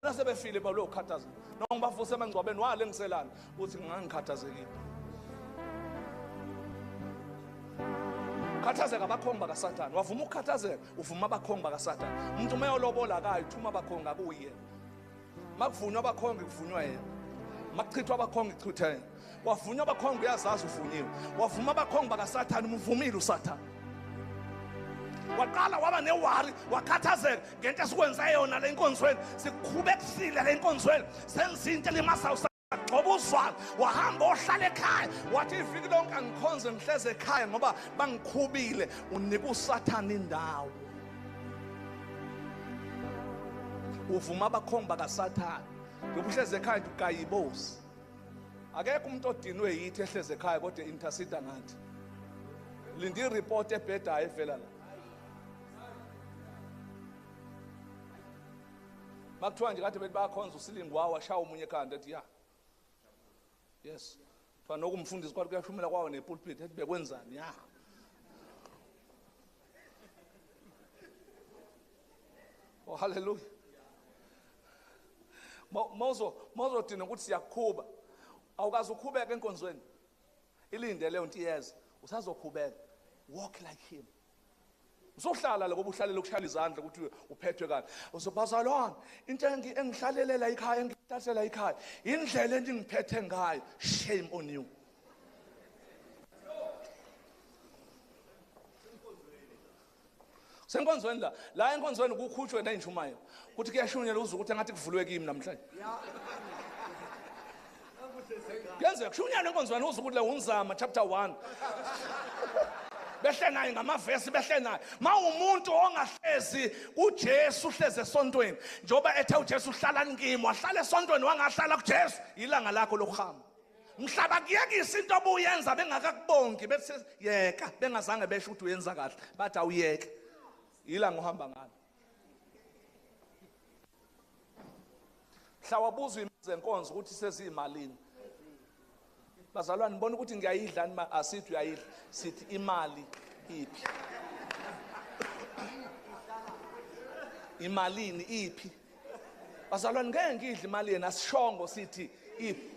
nasebefile balo ukhathaza noma bafuse emangcwabeni wale ngiselana uthi ngangikhathazekile. Khathazeka abakhongi bakaSathane, wavuma ukukhathazeka uvuma abakhongi bakaSathane. Umuntu mayolobola akayi thuma abakhongi akuye. Makuvunywa abakhongi kuvunywa yena. Makuchithwa abakhongi kuchithwa yena. Wavunywa abakhongi uyazazi uvunyiwe. Wavuma abakhongi bakaSathane umvumile uSathane. Waqala waba newari wakhathazeka ngento esikwenza yona le nkonzweni sikukhubekisile le nkonzweni senza into limasa gcoba uzwana wahamba ohlala ekhaya wathi iviki lonke angikhonze ngihleze ekhaya ngoba bangikhubile. Unika uSathane indawo. Uvuma abakhongi bakaSathane yokuhleze ekhaya ugayibosi. Akekho umuntu odinwe yithi ehleze ekhaya kodwa intercede ngathi. Lindi report ebhedayo evela la. Makuthiwa nje kade bethi bayakhonza uSilingi washaya umunye ekhanda ethi ya. Yes. Kuthiwa nokumfundisi kwathi kuyashumela kwawo nepulpit ethi bekwenzani ya. Oh hallelujah. Mozo dina ukuthi siyakhuba. Awukazi ukhubeka enkonzweni. Ilinde leyo nto iyeza. Usazokhubeka. Walk like him. Usohlala la ngoba uhlalele ukushaya izandla ukuthi uphethwe kahle. Uzobazalwana into engihlalele ekhaya engihlasela ekhaya indlela endingiphethe ngayo. Shame on you. Senkonzweni la enkonzweni kukhutshwe nenjumayo ukuthi kuyashunyela uze ukuthi engathi kuvulwe kimi namhlanje. Yenze kushunyela enkonzweni uze ukuthi la unzama chapter 1. Behle naye ngamavesi behle naye umuntu ongahlezi uJesu uhleze esontweni njoba ethe uJesu uhlala ngimi wahlala esontweni wangahlala kuJesu ilanga lakho lokuhamba. Mhlaba kuyekisa into obuyenza bengakakubongi bethi yeka bengazange besho ukuthi uyenza kahle bathi awuyeke ilanga uhamba ngalo. Hlawabuzwa izenkonzo ukuthi seziyimalini. Bazalwane ngibona ukuthi ngiyayidla nima asithi uyayidla sithi imali iphi. Imalini iphi. Bazalwane ngeke ngidle imali yena sishongo sithi iphi.